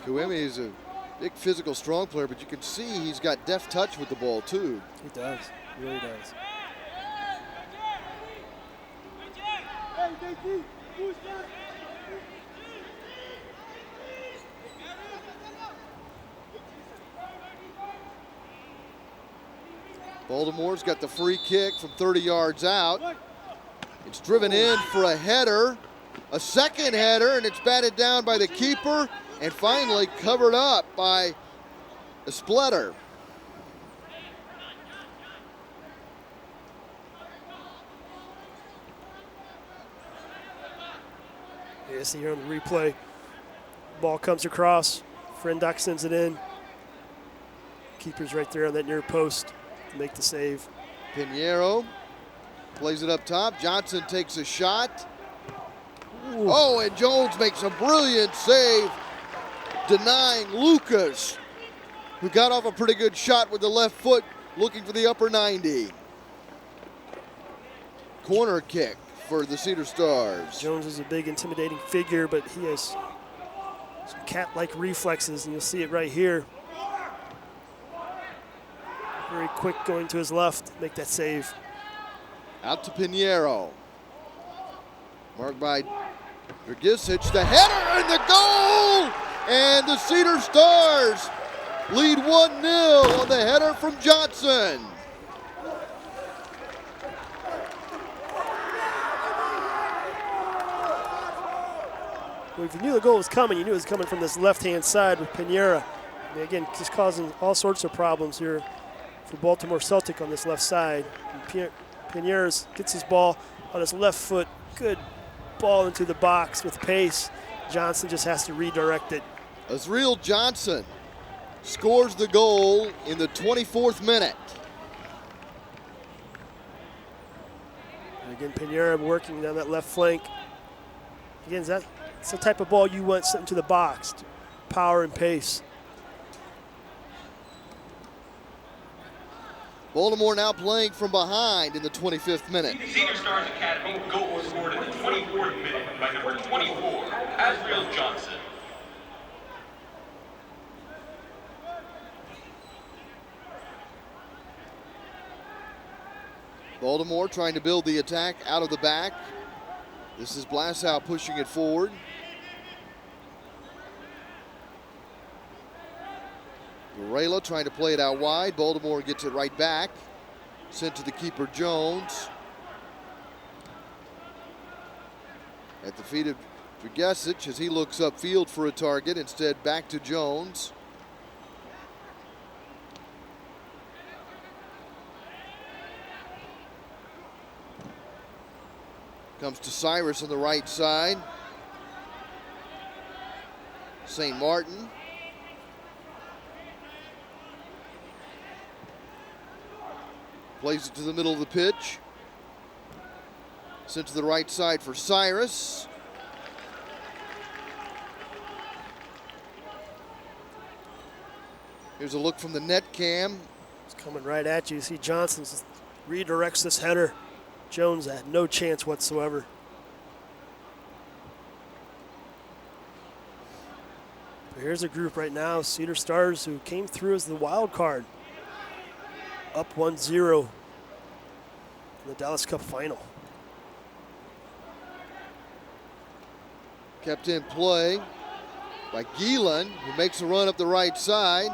Kouemi is a big physical, strong player, but you can see he's got deft touch with the ball, too. He does. He really does. Baltimore's got the free kick from 30 yards out. It's driven in for a header, a second header, and it's batted down by the keeper and finally covered up by a splitter. You see here on the replay, ball comes across, Frendock sends it in. Keeper's right there on that near post to make the save. Pinheiro plays it up top. Johnson takes a shot. Ooh. Oh, and Jones makes a brilliant save, denying Lucas, who got off a pretty good shot with the left foot, looking for the upper 90. Corner kick for the Cedar Stars. Jones is a big, intimidating figure, but he has some cat-like reflexes, and you'll see it right here. Very quick going to his left, make that save. Out to Pinheiro. Marked by Dragicic, the header and the goal! And the Cedar Stars lead 1-0 on the header from Johnson. Well, if you knew the goal was coming, you knew it was coming from this left-hand side with Pinheiro. I mean, again, just causing all sorts of problems here for Baltimore Celtic on this left side. Pinheiro gets his ball on his left foot. Good ball into the box with pace. Johnson just has to redirect it. Azriel Johnson scores the goal in the 24th minute. And again, Pinheiro working down that left flank. Again, that's the type of ball you want sent into the box. Power and pace. Baltimore now playing from behind in the 25th minute. Cedar Stars Academy goal was scored in the 24th minute by number 24, Azriel Johnson. Baltimore trying to build the attack out of the back. This is Blassow pushing it forward. Varela trying to play it out wide. Baltimore gets it right back. Sent to the keeper, Jones. At the feet of Dragicic as he looks upfield for a target. Instead, back to Jones. Comes to Cyrus on the right side. St. Martin. Plays it to the middle of the pitch. Sent to the right side for Cyrus. Here's a look from the net cam. It's coming right at you. You see Johnson redirects this header. Jones had no chance whatsoever. But here's a group right now, Cedar Stars, who came through as the wild card. Up 1-0 in the Dallas Cup Final. Kept in play by Gielan, who makes a run up the right side.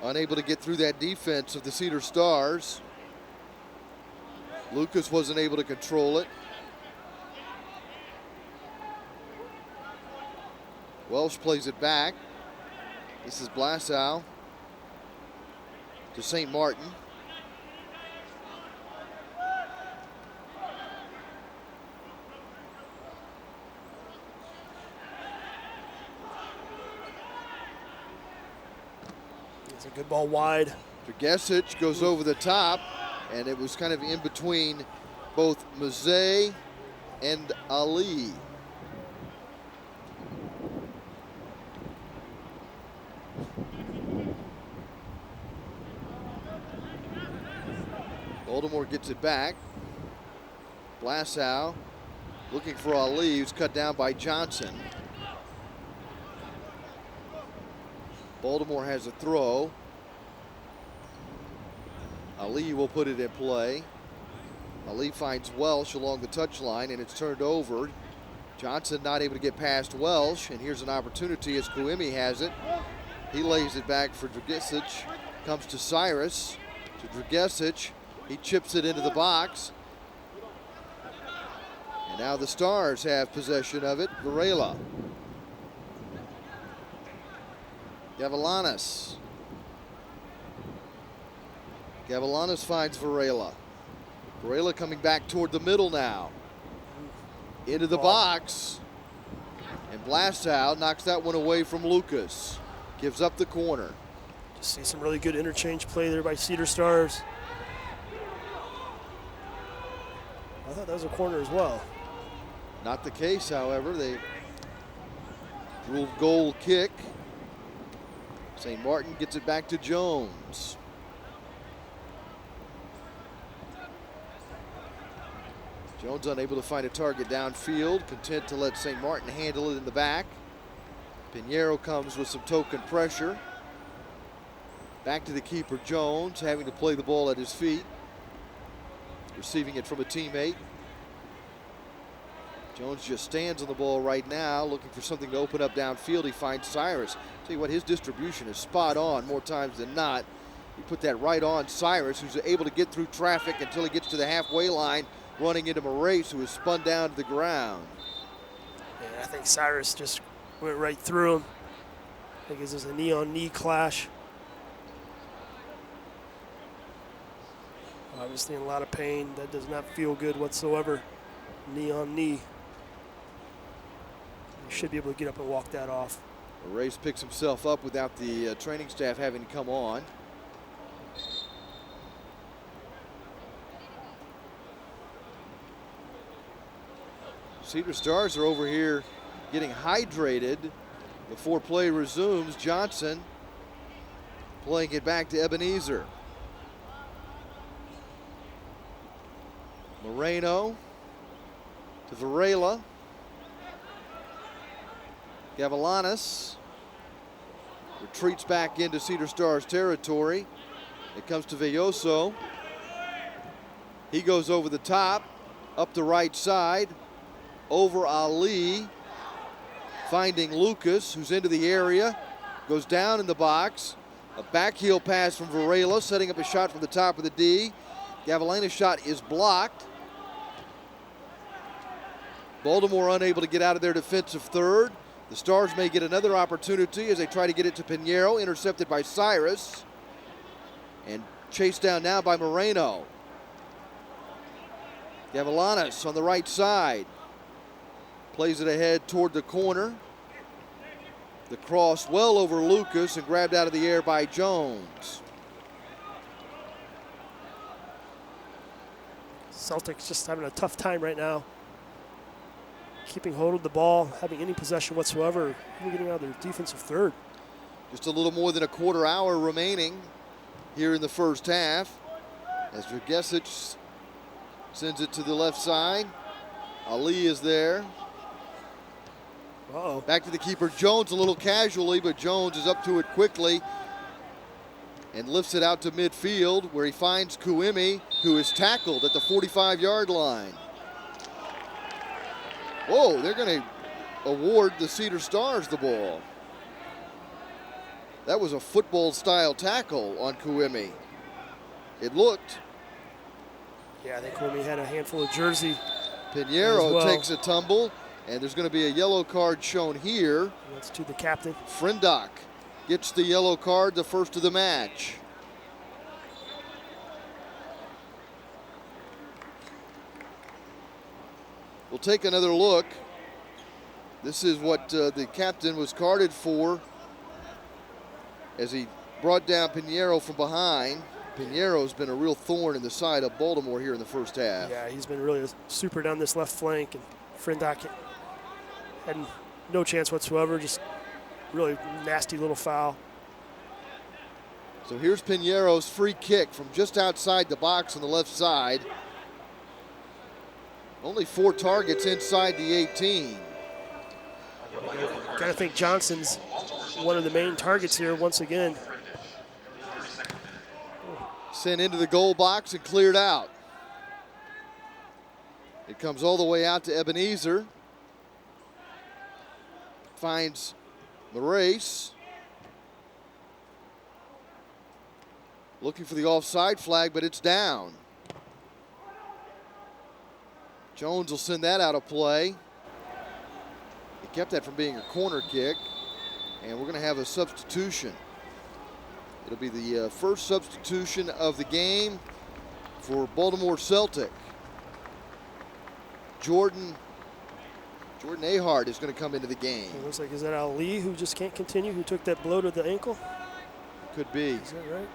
Unable to get through that defense of the Cedar Stars. Lucas wasn't able to control it. Welsh plays it back. This is Blassow to St. Martin. It's a good ball wide. Dragicic goes over the top, and it was kind of in between both Mazet and Ali. Baltimore gets it back. Blassow Looking for Ali, who's cut down by Johnson. Baltimore has a throw. Ali will put it in play. Ali finds Welsh along the touchline, and it's turned over. Johnson not able to get past Welsh, and here's an opportunity as Kouimi has it. He lays it back for Dragicic. Comes to Cyrus, to Dragicic. He chips it into the box. And now the Stars have possession of it. Varela. Gavilanes. Gavilanes finds Varela. Varela coming back toward the middle now. Into the box. And blasts out, knocks that one away from Lucas. Gives up the corner. Just see some really good interchange play there by Cedar Stars. I thought that was a corner as well. Not the case, however. They ruled goal kick. St. Martin gets it back to Jones. Jones unable to find a target downfield, content to let St. Martin handle it in the back. Pinheiro comes with some token pressure. Back to the keeper, Jones, having to play the ball at his feet. Receiving it from a teammate. Jones just stands on the ball right now, looking for something to open up downfield. He finds Cyrus. Tell you what, his distribution is spot on more times than not. You put that right on Cyrus, who's able to get through traffic until he gets to the halfway line, running into Moraes, who is spun down to the ground. Yeah, I think Cyrus just went right through him. I think this is a knee-on-knee clash. Obviously in a lot of pain. That does not feel good whatsoever. Knee-on-knee. You should be able to get up and walk that off. Moraes picks himself up without the training staff having to come on. Cedar Stars are over here getting hydrated before play resumes. Johnson playing it back to Ebenezer. Moreno to Varela. Gavilanes retreats back into Cedar Stars territory. It comes to Velloso. He goes over the top, up the right side, over Ali, finding Lucas, who's into the area, goes down in the box. A backheel pass from Varela, setting up a shot from the top of the D. Gavilanes' shot is blocked. Baltimore unable to get out of their defensive third. The Stars may get another opportunity as they try to get it to Pinheiro, intercepted by Cyrus. And chased down now by Moreno. Gavilanes on the right side. Plays it ahead toward the corner. The cross well over Lucas and grabbed out of the air by Jones. Celtics just having a tough time right now. Keeping hold of the ball, having any possession whatsoever, even getting out of their defensive third. Just a little more than a quarter hour remaining here in the first half. As Dragicic sends it to the left side. Ali is there. Uh-oh. Back to the keeper, Jones, a little casually, but Jones is up to it quickly and lifts it out to midfield, where he finds Kouimi, who is tackled at the 45-yard line. Whoa, they're going to award the Cedar Stars the ball. That was a football-style tackle on Kouimi. It looked. Yeah, I think Kouimi had a handful of jersey. Pinheiro takes a tumble, and there's going to be a yellow card shown here. That's to the captain. Frindock gets the yellow card, the first of the match. We'll take another look. This is what the captain was carded for as he brought down Pinheiro from behind. Pinheiro's been a real thorn in the side of Baltimore here in the first half. Yeah, he's been really super down this left flank, and Frindock had no chance whatsoever, just really nasty little foul. So here's Pinheiro's free kick from just outside the box on the left side. Only 4 targets inside the 18. Got to think Johnson's one of the main targets here once again. Sent into the goal box and cleared out. It comes all the way out to Ebenezer. Finds Moraes. Looking for the offside flag, but it's down. Jones will send that out of play. He kept that from being a corner kick. And we're going to have a substitution. It'll be the first substitution of the game for Baltimore Celtic. Jordan Ahart is going to come into the game. It looks like, is that Ali who just can't continue, who took that blow to the ankle? Could be. Is that right?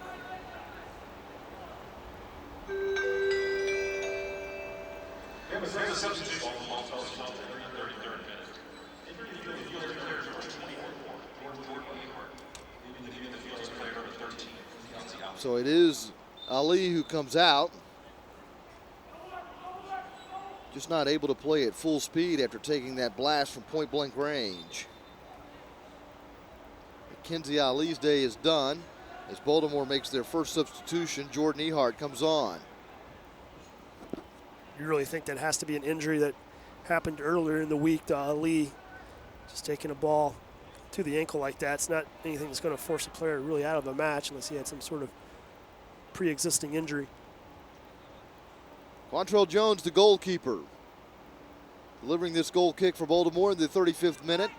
So it is Ali who comes out. Just not able to play at full speed after taking that blast from point blank range. Mackenzie Ali's day is done as Baltimore makes their first substitution. Jordan Ehart comes on. You really think that has to be an injury that happened earlier in the week to Ali, just taking a ball to the ankle like that. It's not anything that's going to force a player really out of a match unless he had some sort of pre-existing injury. Quantrell Jones, the goalkeeper, delivering this goal kick for Baltimore in the 35th minute.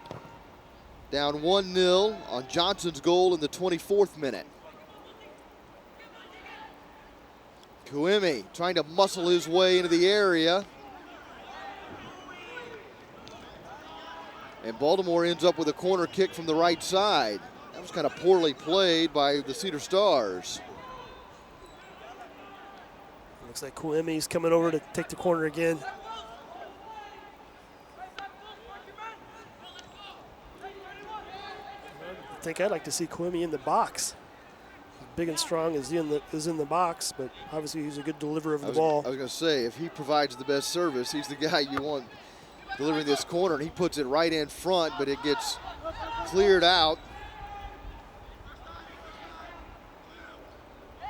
Down 1-0 on Johnson's goal in the 24th minute. Kuemi trying to muscle his way into the area. And Baltimore ends up with a corner kick from the right side. That was kind of poorly played by the Cedar Stars. Looks like Kuemi's coming over to take the corner again. I think I'd like to see Kuemi in the box. Big and strong is in the box, but obviously he's a good deliverer of the ball. I was going to say, if he provides the best service, he's the guy you want delivering this corner, and he puts it right in front, but it gets cleared out.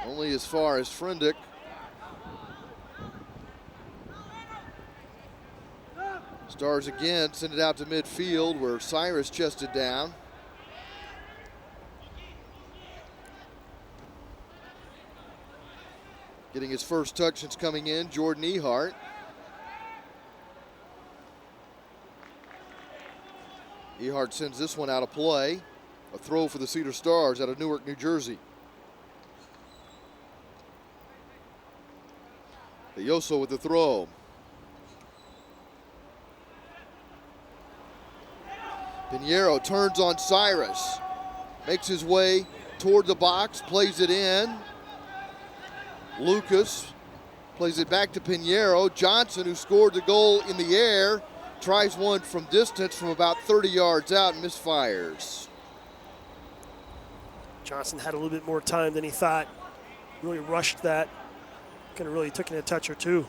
Only as far as Frendick. Stars again send it out to midfield where Cyrus chested down. Getting his first touch since coming in, Jordan Ehart. Ehart sends this one out of play. A throw for the Cedar Stars out of Newark, New Jersey. Yoso with the throw. Pinheiro turns on Cyrus. Makes his way toward the box, plays it in. Lucas plays it back to Pinheiro. Johnson, who scored the goal in the air, tries one from distance from about 30 yards out and misfires. Johnson had a little bit more time than he thought. Really rushed that. Could have really taken a touch or two.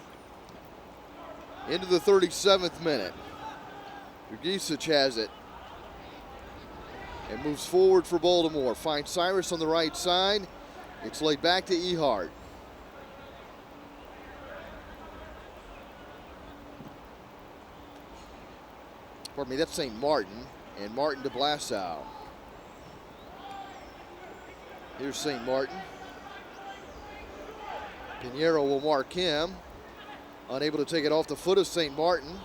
Into the 37th minute. Dragicic has it. And moves forward for Baltimore. Finds Cyrus on the right side. It's laid back to Ehart. Pardon me, that's St. Martin. And Martin to Blassow. Here's St. Martin. Pinheiro will mark him. Unable to take it off the foot of St. Martin.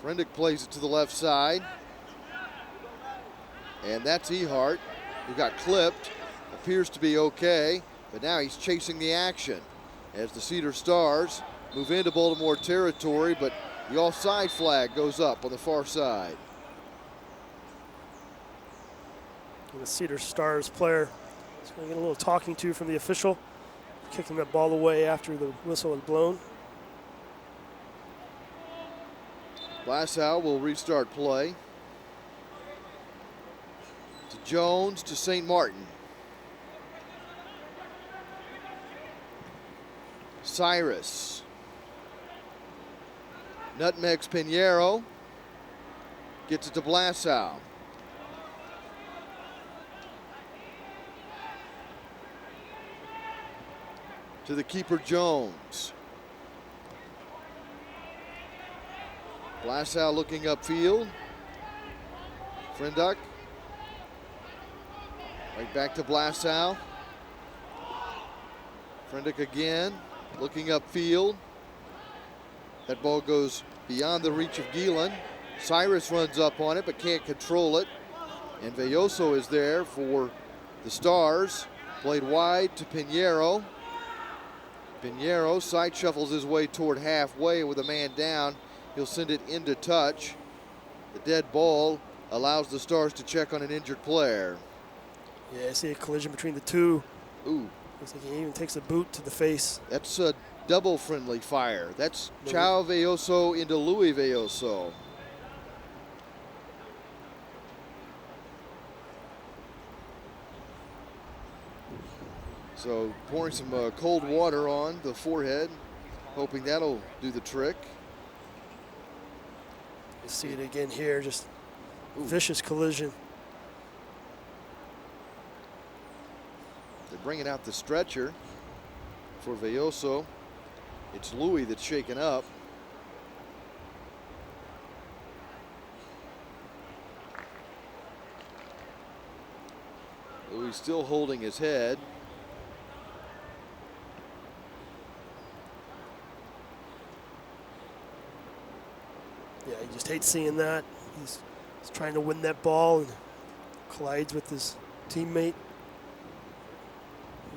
Frendick plays it to the left side. And that's Ehart, who got clipped. Appears to be okay, but now he's chasing the action as the Cedar Stars move into Baltimore territory, but the offside flag goes up on the far side. And the Cedar Stars player is going to get a little talking to from the official, kicking that ball away after the whistle is blown. Blassow will restart play. To Jones, to St. Martin. Cyrus. Nutmegs Pinheiro. Gets it to Blassow. To the keeper, Jones. Blassow looking upfield. Frinduck. Right back to Blassow. Frinduck again, looking upfield. That ball goes beyond the reach of Gielan. Cyrus runs up on it but can't control it. And Velloso is there for the Stars. Played wide to Pinheiro. Pinheiro side shuffles his way toward halfway with a man down. He'll send it into touch. The dead ball allows the Stars to check on an injured player. Yeah, I see a collision between the two. Ooh. Looks like he even takes a boot to the face. That's a double friendly fire. That's Chao Velloso into Louis Velloso. So pouring some cold water on the forehead, hoping that'll do the trick. You see it again here, just vicious collision. They're bringing out the stretcher for Velloso. It's Louis that's shaken up. Louis still holding his head. Yeah, you just hate seeing that. He's trying to win that ball and collides with his teammate.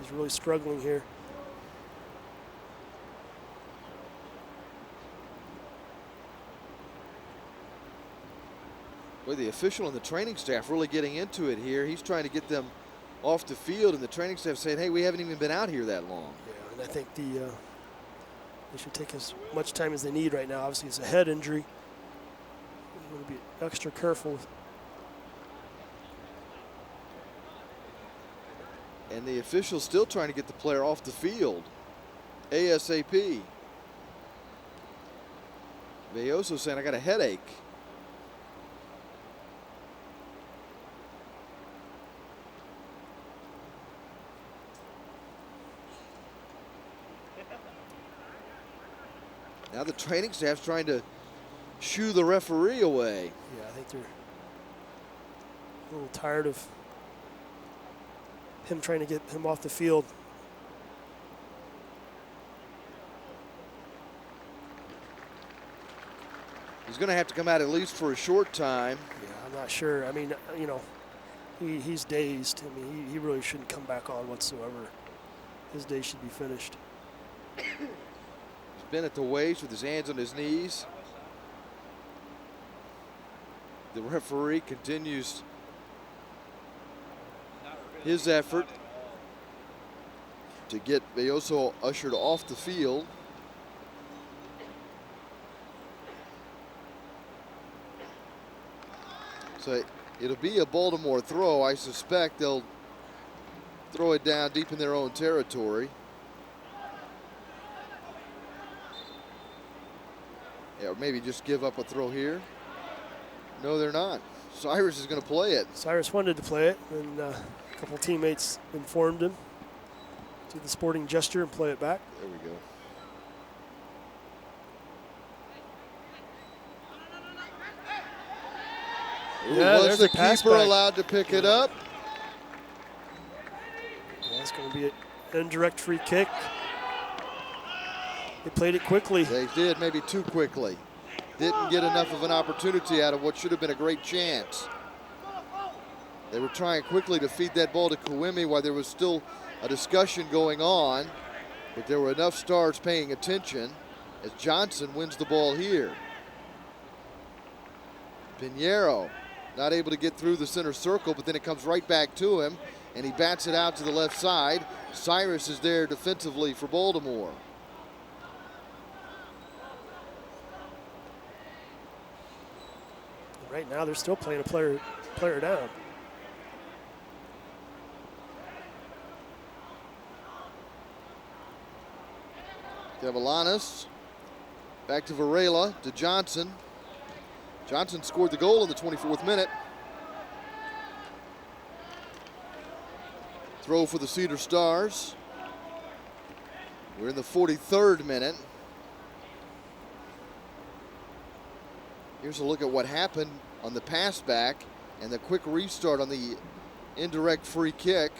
He's really struggling here. Boy, the official and the training staff really getting into it here. He's trying to get them off the field, and the training staff saying, hey, we haven't even been out here that long. Yeah, and I think they should take as much time as they need right now. Obviously, it's a head injury. You want to be extra careful. And the official's still trying to get the player off the field ASAP. Velloso saying, I got a headache. Now the training staff's trying to shoo the referee away. Yeah, I think they're a little tired of him trying to get him off the field. He's going to have to come out at least for a short time. Yeah, I'm not sure. I mean, you know, he's dazed. I mean, he really shouldn't come back on whatsoever. His day should be finished. He's been at the waist with his hands on his knees. The referee continues his effort to get Velloso ushered off the field. So it'll be a Baltimore throw. I suspect they'll throw it down deep in their own territory. Yeah, or maybe just give up a throw here. No, they're not. Cyrus is going to play it. Cyrus wanted to play it, and a couple teammates informed him to the sporting gesture and play it back. There we go. Ooh, Yeah, was there's the a pass keeper back. allowed to pick it up? Yeah, it's going to be an indirect free kick. They played it quickly. They did, maybe too quickly. Didn't get enough of an opportunity out of what should have been a great chance. They were trying quickly to feed that ball to Kawimi while there was still a discussion going on, but there were enough Stars paying attention as Johnson wins the ball here. Pinheiro not able to get through the center circle, but then it comes right back to him, and he bats it out to the left side. Cyrus is there defensively for Baltimore. Right now, they're still playing a player down. Cavalanis. Back to Varela, to Johnson. Johnson scored the goal in the 24th minute. Throw for the Cedar Stars. We're in the 43rd minute. Here's a look at what happened on the pass back and the quick restart on the indirect free kick.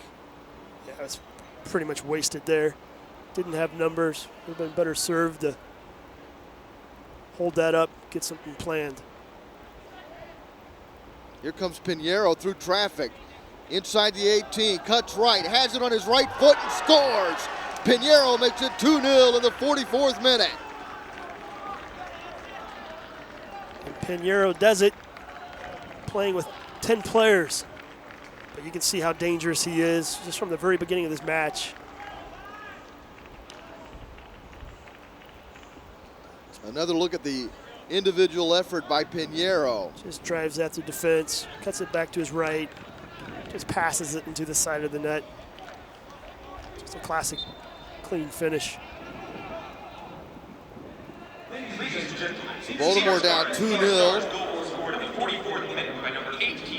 Yeah, it was pretty much wasted there. Didn't have numbers. Would have been better served to hold that up, get something planned. Here comes Pinheiro through traffic. Inside the 18, cuts right, has it on his right foot and scores. Pinheiro makes it 2-0 in the 44th minute. And Pinheiro does it, playing with 10 players. But you can see how dangerous he is just from the very beginning of this match. Another look at the individual effort by Pinheiro. Just drives that through defense, cuts it back to his right, just passes it into the side of the net. Just a classic clean finish. So Baltimore down 2-0.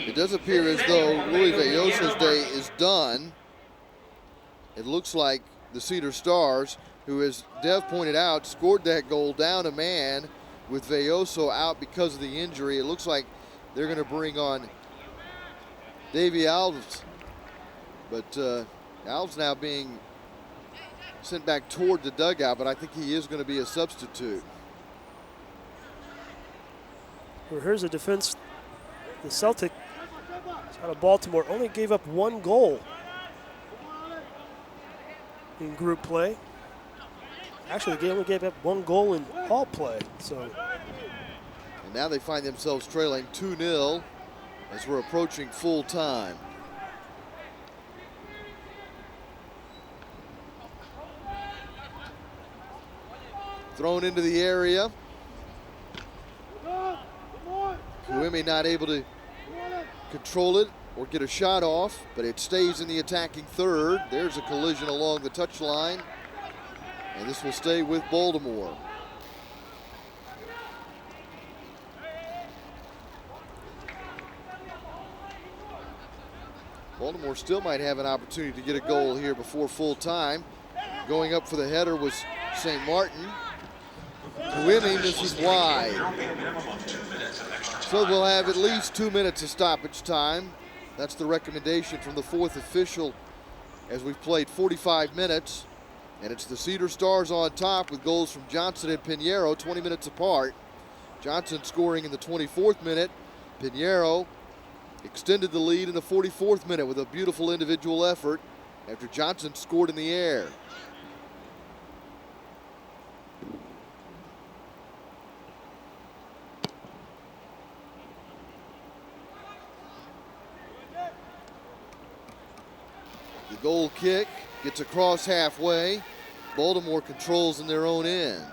It does appear as though Louis Velloso's day is done. It looks like the Cedar Stars, who, as Dev pointed out, scored that goal down a man with Velloso out because of the injury. It looks like they're going to bring on Davey Alves. But Alves now being sent back toward the dugout, but I think he is going to be a substitute. Well, here's a defense. The Celtic out of Baltimore only gave up 1 goal in group play. Actually, they only gave up 1 goal in all play. So, and now they find themselves trailing 2-0 as we're approaching full time. Thrown into the area. Kuemi not able to control it or get a shot off, but it stays in the attacking third. There's a collision along the touchline, and this will stay with Baltimore. Baltimore still might have an opportunity to get a goal here before full time. Going up for the header was St. Martin. Kuemi misses wide. So we'll have at least 2 minutes of stoppage time. That's the recommendation from the 4th official as we've played 45 minutes. And it's the Cedar Stars on top with goals from Johnson and Pinheiro 20 minutes apart. Johnson scoring in the 24th minute. Pinheiro extended the lead in the 44th minute with a beautiful individual effort after Johnson scored in the air. The goal kick gets across halfway. Baltimore controls in their own end.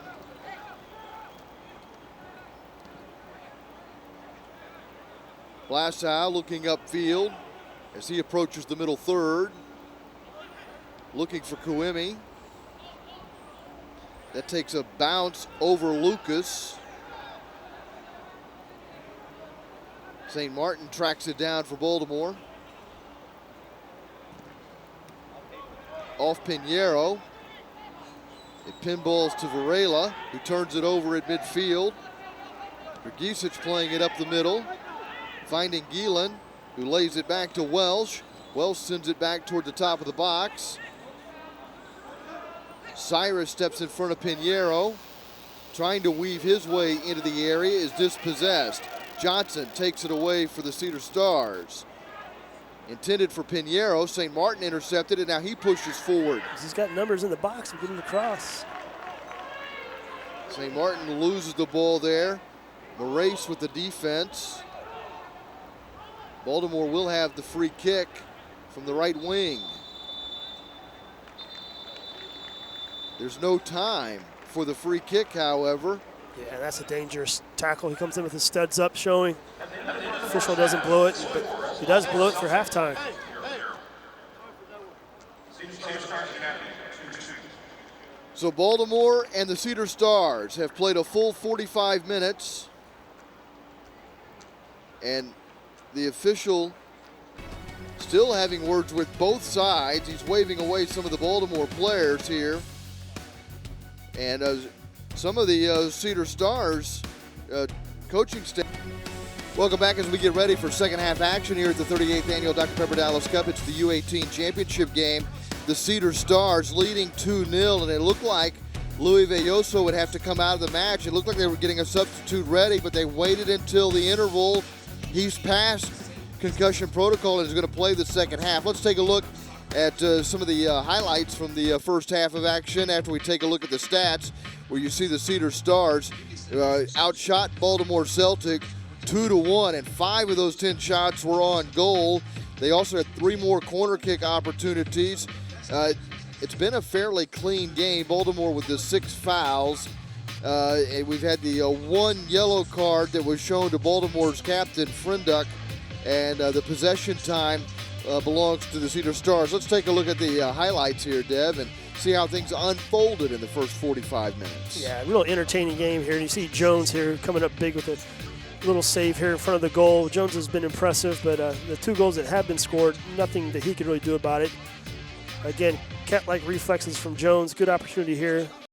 Blasau looking upfield as he approaches the middle third. Looking for Kuemi. That takes a bounce over Lucas. St. Martin tracks it down for Baltimore. Off Pinheiro. It pinballs to Varela, who turns it over at midfield. Dragicic playing it up the middle. Finding Gielan, who lays it back to Welsh. Welsh sends it back toward the top of the box. Cyrus steps in front of Pinheiro. Trying to weave his way into the area, is dispossessed. Johnson takes it away for the Cedar Stars. Intended for Pinheiro. St. Martin intercepted it. Now he pushes forward. He's got numbers in the box and getting across. St. Martin loses the ball there. Moraes with the defense. Baltimore will have the free kick from the right wing. There's no time for the free kick, however. Yeah, that's a dangerous tackle. He comes in with his studs up, showing. Official doesn't blow it, but he does blow it for halftime. So Baltimore and the Cedar Stars have played a full 45 minutes. And the official still having words with both sides. He's waving away some of the Baltimore players here. And some of the Cedar Stars coaching staff. Welcome back as we get ready for second half action here at the 38th Annual Dr. Pepper Dallas Cup. It's the U18 Championship game. The Cedar Stars leading 2-0, and it looked like Louis Velloso would have to come out of the match. It looked like they were getting a substitute ready, but they waited until the interval. He's passed concussion protocol and is going to play the second half. Let's take a look at some of the highlights from the first half of action after we take a look at the stats, where you see the Cedar Stars outshot Baltimore Celtic 2-1, and 5 of those 10 shots were on goal. They also had 3 more corner kick opportunities. It's been a fairly clean game. Baltimore with the 6 fouls. And we've had the 1 yellow card that was shown to Baltimore's captain, Frinduk, and the possession time belongs to the Cedar Stars. Let's take a look at the highlights here, Dev, and see how things unfolded in the first 45 minutes. Yeah, real entertaining game here. And you see Jones here coming up big with a little save here in front of the goal. Jones has been impressive, but the 2 goals that have been scored, nothing that he could really do about it. Again, cat-like reflexes from Jones. Good opportunity here.